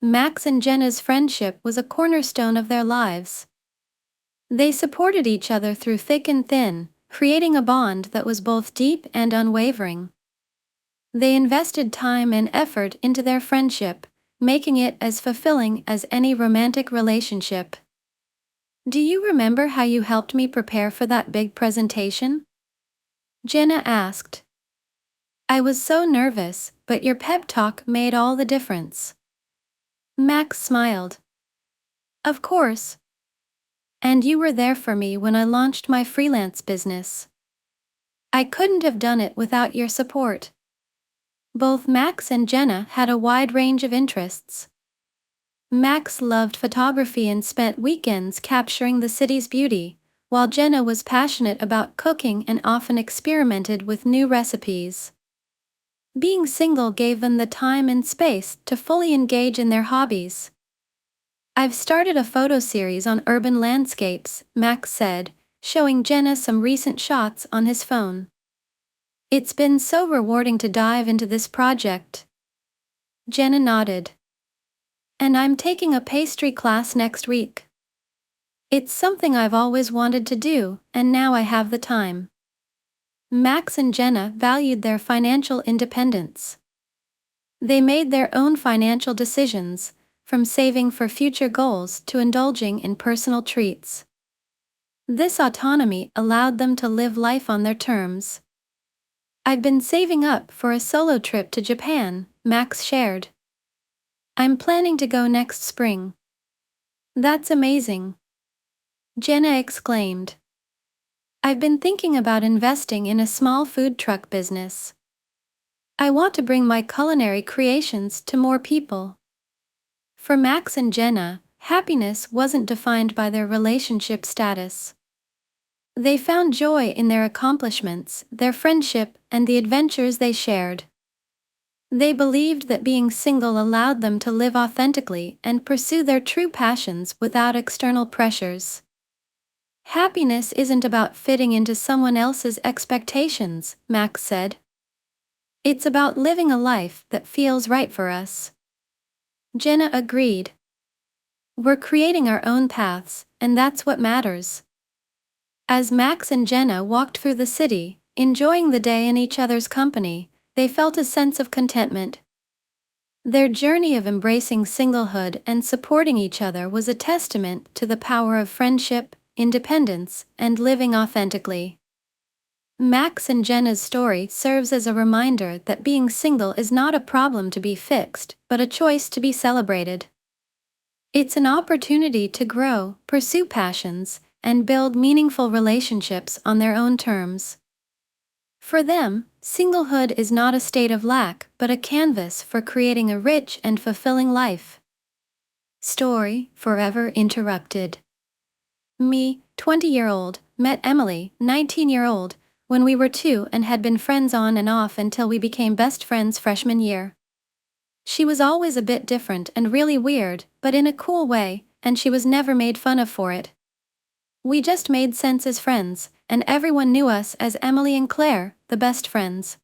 Max and Jenna's friendship was a cornerstone of their lives. They supported each other through thick and thin, creating a bond that was both deep and unwavering. They invested time and effort into their friendship, making it as fulfilling as any romantic relationship. Do you remember how you helped me prepare for that big presentation? Jenna asked. I was so nervous, but your pep talk made all the difference. Max smiled. Of course. And you were there for me when I launched my freelance business. I couldn't have done it without your support. Both Max and Jenna had a wide range of interests. Max loved photography and spent weekends capturing the city's beauty, while Jenna was passionate about cooking and often experimented with new recipes. Being single gave them the time and space to fully engage in their hobbies. I've started a photo series on urban landscapes, Max said, showing Jenna some recent shots on his phone. It's been so rewarding to dive into this project. Jenna nodded. And I'm taking a pastry class next week. It's something I've always wanted to do, and now I have the time. Max and Jenna valued their financial independence. They made their own financial decisions, from saving for future goals to indulging in personal treats. This autonomy allowed them to live life on their terms. I've been saving up for a solo trip to Japan, Max shared. I'm planning to go next spring. That's amazing. Jenna exclaimed. I've been thinking about investing in a small food truck business. I want to bring my culinary creations to more people. For Max and Jenna, happiness wasn't defined by their relationship status. They found joy in their accomplishments, their friendship, and the adventures they shared. They believed that being single allowed them to live authentically and pursue their true passions without external pressures. Happiness isn't about fitting into someone else's expectations, Max said. It's about living a life that feels right for us. Jenna agreed. We're creating our own paths, and that's what matters. As Max and Jenna walked through the city, enjoying the day in each other's company, they felt a sense of contentment. Their journey of embracing singlehood and supporting each other was a testament to the power of friendship, independence, and living authentically. Max and Jenna's story serves as a reminder that being single is not a problem to be fixed, but a choice to be celebrated. It's an opportunity to grow, pursue passions, and build meaningful relationships on their own terms. For them, singlehood is not a state of lack, but a canvas for creating a rich and fulfilling life. Story forever interrupted. Me, 20-year-old, met Emily, 19-year-old, when we were 2 and had been friends on and off until we became best friends freshman year. She was always a bit different and really weird, but in a cool way, and she was never made fun of for it. We just made sense as friends, and everyone knew us as Emily and Claire, the best friends.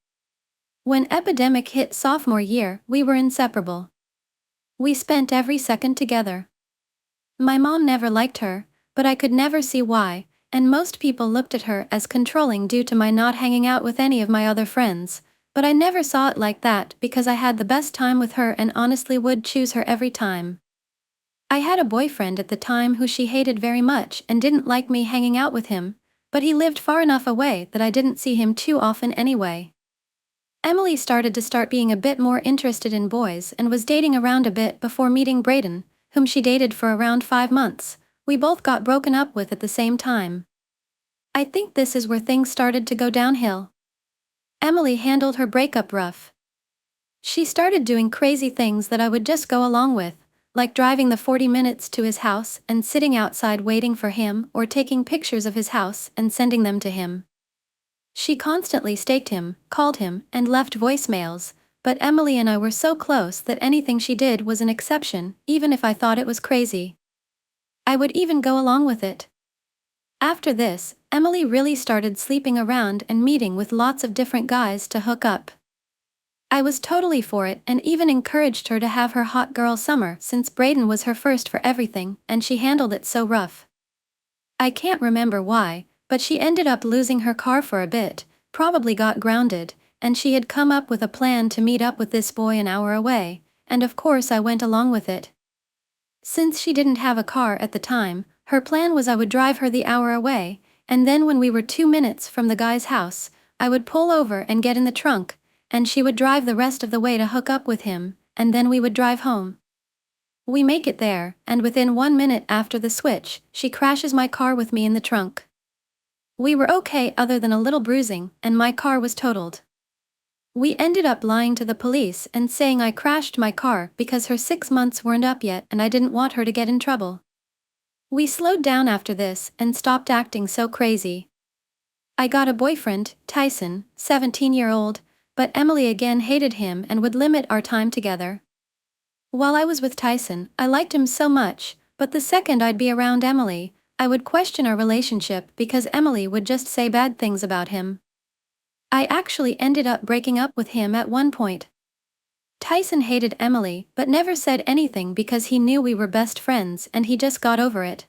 When epidemic hit sophomore year, we were inseparable. We spent every second together. My mom never liked her, but I could never see why, and most people looked at her as controlling due to my not hanging out with any of my other friends, but I never saw it like that because I had the best time with her and honestly would choose her every time. I had a boyfriend at the time who she hated very much and didn't like me hanging out with him, but he lived far enough away that I didn't see him too often anyway. Emily started being a bit more interested in boys and was dating around a bit before meeting Brayden, whom she dated for around 5 months. We both got broken up with at the same time. I think this is where things started to go downhill. Emily handled her breakup rough. She started doing crazy things that I would just go along with, like driving the 40 minutes to his house and sitting outside waiting for him or taking pictures of his house and sending them to him. She constantly stalked him, called him, and left voicemails, but Emily and I were so close that anything she did was an exception, even if I thought it was crazy. I would even go along with it. After this, Emily really started sleeping around and meeting with lots of different guys to hook up. I was totally for it and even encouraged her to have her hot girl summer since Braden was her first for everything and she handled it so rough. I can't remember why, but she ended up losing her car for a bit, probably got grounded, and she had come up with a plan to meet up with this boy an hour away, and of course I went along with it. Since she didn't have a car at the time, her plan was I would drive her the hour away, and then when we were 2 minutes from the guy's house, I would pull over and get in the trunk, and she would drive the rest of the way to hook up with him, and then we would drive home. We make it there, and within 1 minute after the switch, she crashes my car with me in the trunk. We were okay other than a little bruising, and my car was totaled. We ended up lying to the police and saying I crashed my car because her 6 months weren't up yet and I didn't want her to get in trouble. We slowed down after this and stopped acting so crazy. I got a boyfriend, Tyson, 17-year-old, but Emily again hated him and would limit our time together. While I was with Tyson, I liked him so much, but the second I'd be around Emily, I would question our relationship because Emily would just say bad things about him. I actually ended up breaking up with him at one point. Tyson hated Emily but never said anything because he knew we were best friends and he just got over it.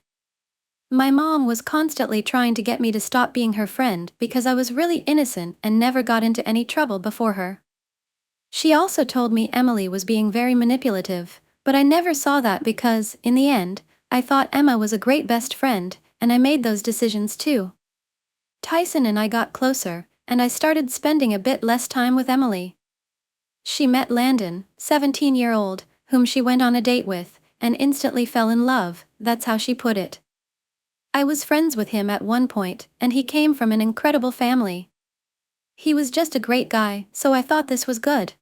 My mom was constantly trying to get me to stop being her friend because I was really innocent and never got into any trouble before her. She also told me Emily was being very manipulative, but I never saw that because, in the end, I thought Emma was a great best friend, and I made those decisions too. Tyson and I got closer, and I started spending a bit less time with Emily. She met Landon, 17-year-old, whom she went on a date with, and instantly fell in love, that's how she put it. I was friends with him at one point, and he came from an incredible family. He was just a great guy, so I thought this was good.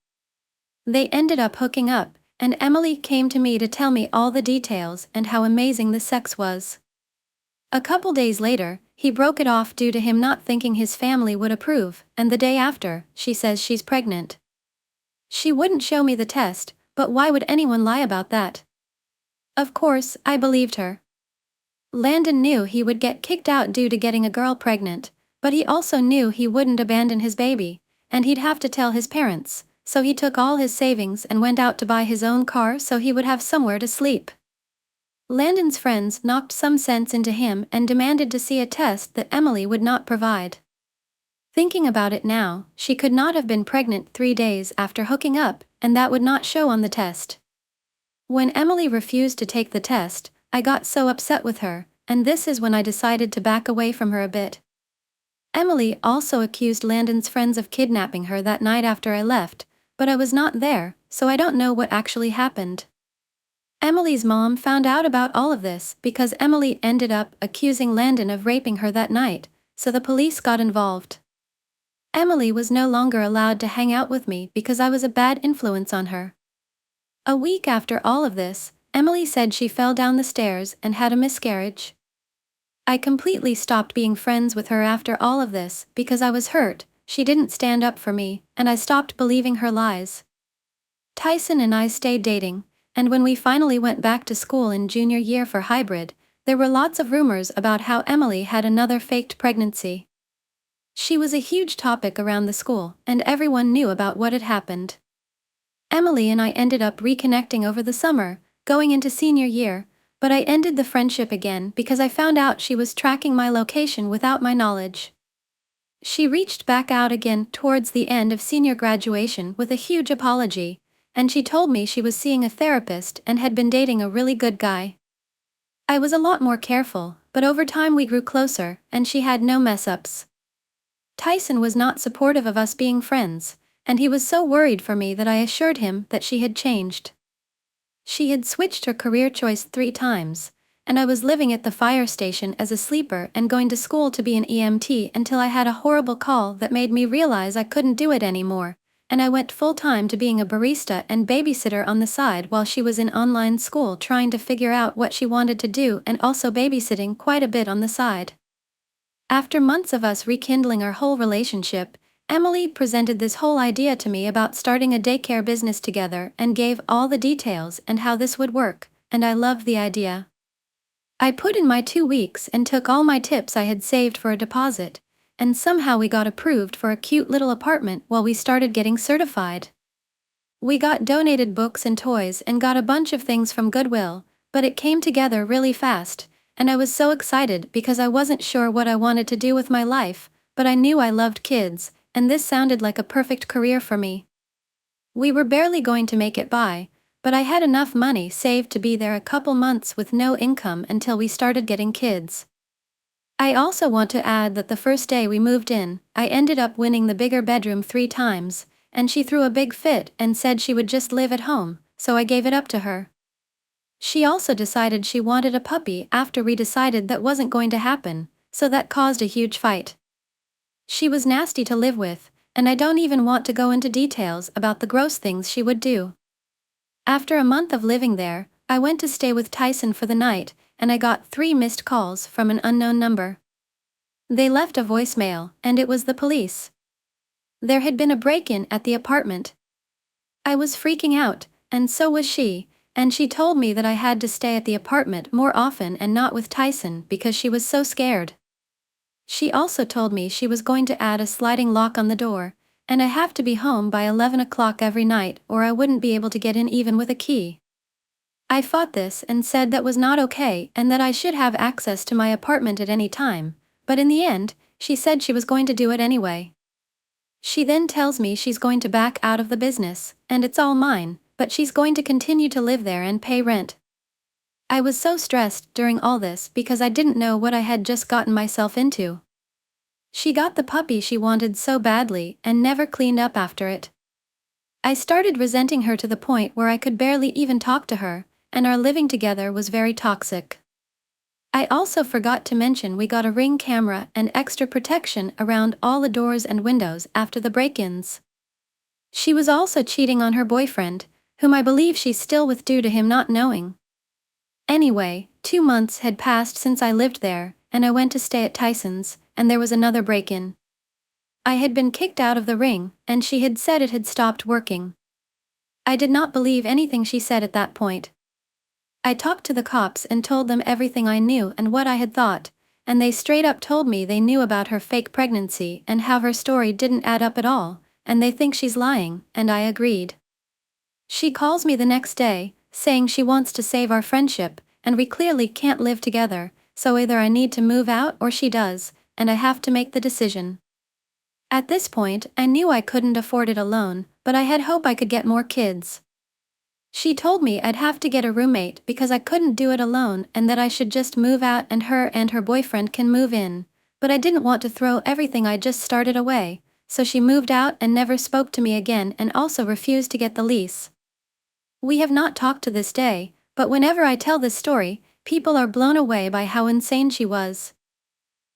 They ended up hooking up, and Emily came to me to tell me all the details and how amazing the sex was. A couple days later, he broke it off due to him not thinking his family would approve, and the day after, she says she's pregnant. She wouldn't show me the test, but why would anyone lie about that? Of course, I believed her. Landon knew he would get kicked out due to getting a girl pregnant, but he also knew he wouldn't abandon his baby, and he'd have to tell his parents, so he took all his savings and went out to buy his own car so he would have somewhere to sleep. Landon's friends knocked some sense into him and demanded to see a test that Emily would not provide. Thinking about it now, she could not have been pregnant 3 days after hooking up, and that would not show on the test. When Emily refused to take the test, I got so upset with her, and this is when I decided to back away from her a bit. Emily also accused Landon's friends of kidnapping her that night after I left, but I was not there, so I don't know what actually happened. Emily's mom found out about all of this because Emily ended up accusing Landon of raping her that night, so the police got involved. Emily was no longer allowed to hang out with me because I was a bad influence on her. A week after all of this, Emily said she fell down the stairs and had a miscarriage. I completely stopped being friends with her after all of this because I was hurt. She didn't stand up for me, and I stopped believing her lies. Tyson and I stayed dating, and when we finally went back to school in junior year for hybrid, there were lots of rumors about how Emily had another faked pregnancy. She was a huge topic around the school, and everyone knew about what had happened. Emily and I ended up reconnecting over the summer, going into senior year, but I ended the friendship again because I found out she was tracking my location without my knowledge. She reached back out again towards the end of senior graduation with a huge apology, and she told me she was seeing a therapist and had been dating a really good guy. I was a lot more careful, but over time we grew closer, and she had no mess-ups. Tyson was not supportive of us being friends, and he was so worried for me that I assured him that she had changed. She had switched her career choice 3 times, and I was living at the fire station as a sleeper and going to school to be an EMT until I had a horrible call that made me realize I couldn't do it anymore, and I went full-time to being a barista and babysitter on the side while she was in online school trying to figure out what she wanted to do and also babysitting quite a bit on the side. After months of us rekindling our whole relationship, Emily presented this whole idea to me about starting a daycare business together and gave all the details and how this would work, and I loved the idea. I put in my 2 weeks and took all my tips I had saved for a deposit, and somehow we got approved for a cute little apartment while we started getting certified. We got donated books and toys and got a bunch of things from Goodwill, but it came together really fast, and I was so excited because I wasn't sure what I wanted to do with my life, but I knew I loved kids, and this sounded like a perfect career for me. We were barely going to make it by, but I had enough money saved to be there a couple months with no income until we started getting kids. I also want to add that the first day we moved in, I ended up winning the bigger bedroom 3 times, and she threw a big fit and said she would just live at home, so I gave it up to her. She also decided she wanted a puppy after we decided that wasn't going to happen, so that caused a huge fight. She was nasty to live with, and I don't even want to go into details about the gross things she would do. After a month of living there, I went to stay with Tyson for the night, and I got 3 missed calls from an unknown number. They left a voicemail, and it was the police. There had been a break-in at the apartment. I was freaking out, and so was she, and she told me that I had to stay at the apartment more often and not with Tyson because she was so scared. She also told me she was going to add a sliding lock on the door, and I have to be home by 11 o'clock every night or I wouldn't be able to get in even with a key. I fought this and said that was not okay and that I should have access to my apartment at any time, but in the end, she said she was going to do it anyway. She then tells me she's going to back out of the business, and it's all mine, but she's going to continue to live there and pay rent. I was so stressed during all this because I didn't know what I had just gotten myself into. She got the puppy she wanted so badly and never cleaned up after it. I started resenting her to the point where I could barely even talk to her, and our living together was very toxic. I also forgot to mention we got a Ring camera and extra protection around all the doors and windows after the break-ins. She was also cheating on her boyfriend, whom I believe she's still with due to him not knowing. Anyway, 2 months had passed since I lived there, and I went to stay at Tyson's, and there was another break-in. I had been kicked out of the Ring, and she had said it had stopped working. I did not believe anything she said at that point. I talked to the cops and told them everything I knew and what I had thought, and they straight up told me they knew about her fake pregnancy and how her story didn't add up at all, and they think she's lying, and I agreed. She calls me the next day, saying she wants to save our friendship, and we clearly can't live together, so either I need to move out or she does, and I have to make the decision. At this point, I knew I couldn't afford it alone, but I had hope I could get more kids. She told me I'd have to get a roommate because I couldn't do it alone and that I should just move out and her boyfriend can move in, but I didn't want to throw everything I just started away, so she moved out and never spoke to me again and also refused to get the lease. We have not talked to this day, but whenever I tell this story, people are blown away by how insane she was.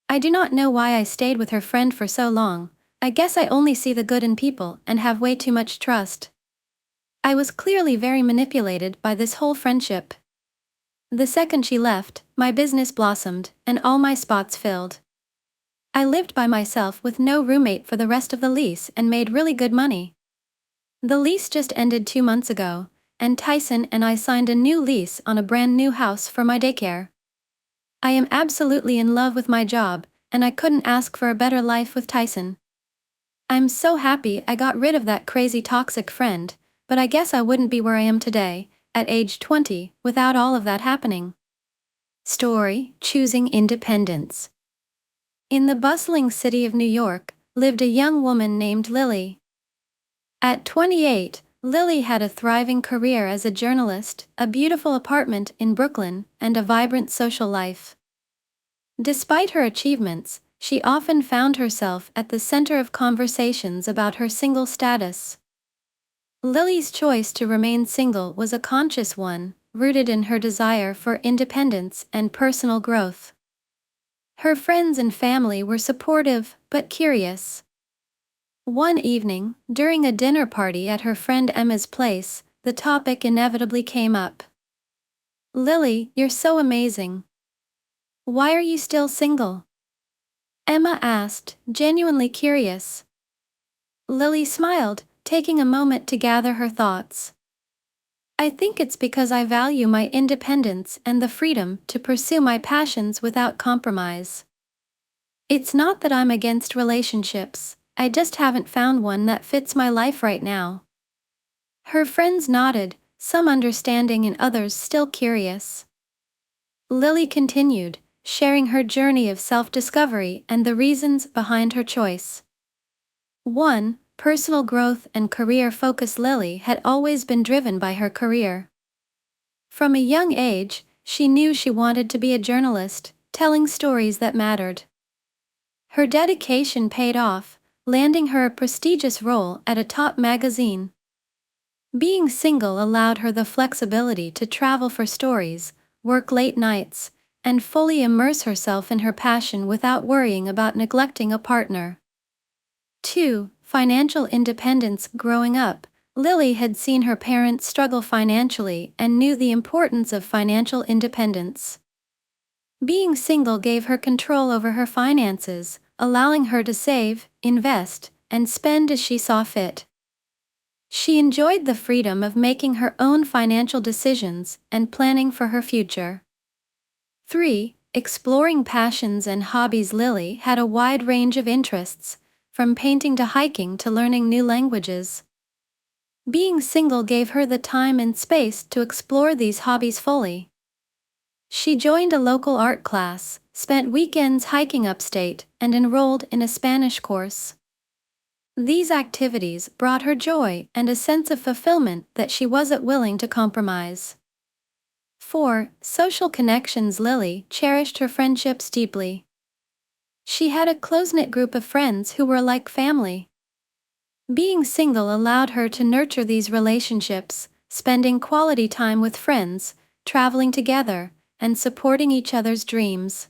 I do not know why I stayed with her friend for so long. I guess I only see the good in people and have way too much trust. I was clearly very manipulated by this whole friendship. The second she left, my business blossomed, and all my spots filled. I lived by myself with no roommate for the rest of the lease and made really good money. The lease just ended 2 months ago, and Tyson and I signed a new lease on a brand new house for my daycare. I am absolutely in love with my job, and I couldn't ask for a better life with Tyson. I'm so happy I got rid of that crazy toxic friend, but I guess I wouldn't be where I am today, at age 20, without all of that happening. Story: Choosing Independence. In the bustling city of New York, lived a young woman named Lily. At 28, Lily had a thriving career as a journalist, a beautiful apartment in Brooklyn, and a vibrant social life. Despite her achievements, she often found herself at the center of conversations about her single status. Lily's choice to remain single was a conscious one, rooted in her desire for independence and personal growth. Her friends and family were supportive, but curious. One evening, during a dinner party at her friend Emma's place, the topic inevitably came up. "Lily, you're so amazing. Why are you still single?" Emma asked, genuinely curious. Lily smiled, taking a moment to gather her thoughts. "I think it's because I value my independence and the freedom to pursue my passions without compromise. It's not that I'm against relationships, I just haven't found one that fits my life right now." Her friends nodded, some understanding and others still curious. Lily continued, sharing her journey of self-discovery and the reasons behind her choice. 1. Personal growth and career focus. Lily had always been driven by her career. From a young age, she knew she wanted to be a journalist, telling stories that mattered. Her dedication paid off, landing her a prestigious role at a top magazine. Being single allowed her the flexibility to travel for stories, work late nights, and fully immerse herself in her passion without worrying about neglecting a partner. 2. Financial independence. Growing up, Lily had seen her parents struggle financially and knew the importance of financial independence. Being single gave her control over her finances, allowing her to save, invest, and spend as she saw fit. She enjoyed the freedom of making her own financial decisions and planning for her future. 3. Exploring passions and hobbies. Lily had a wide range of interests, from painting to hiking to learning new languages. Being single gave her the time and space to explore these hobbies fully. She joined a local art class, spent weekends hiking upstate, and enrolled in a Spanish course. These activities brought her joy and a sense of fulfillment that she wasn't willing to compromise. 4. Social connections. Lily cherished her friendships deeply. She had a close-knit group of friends who were like family. Being single allowed her to nurture these relationships, spending quality time with friends, traveling together, and supporting each other's dreams.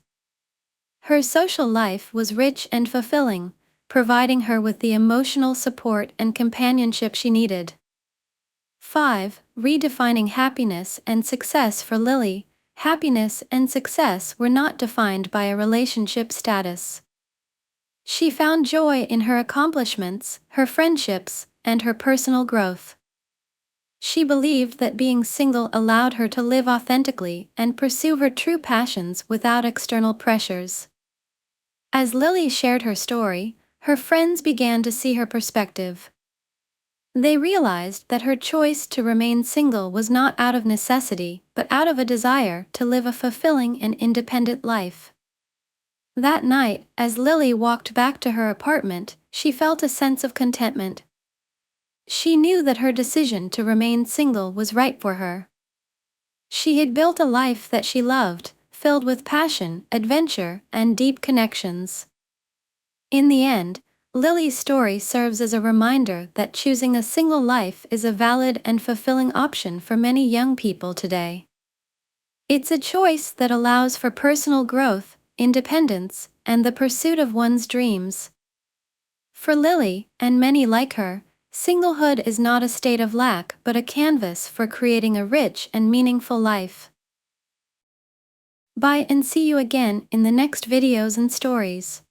Her social life was rich and fulfilling, providing her with the emotional support and companionship she needed. 5. Redefining happiness and success. For Lily, happiness and success were not defined by a relationship status. She found joy in her accomplishments, her friendships, and her personal growth. She believed that being single allowed her to live authentically and pursue her true passions without external pressures. As Lily shared her story, her friends began to see her perspective. They realized that her choice to remain single was not out of necessity, but out of a desire to live a fulfilling and independent life. That night, as Lily walked back to her apartment, she felt a sense of contentment. She knew that her decision to remain single was right for her. She had built a life that she loved, filled with passion, adventure, and deep connections. In the end, Lily's story serves as a reminder that choosing a single life is a valid and fulfilling option for many young people today. It's a choice that allows for personal growth, independence, and the pursuit of one's dreams. For Lily, and many like her, singlehood is not a state of lack but a canvas for creating a rich and meaningful life. Bye and see you again in the next videos and stories.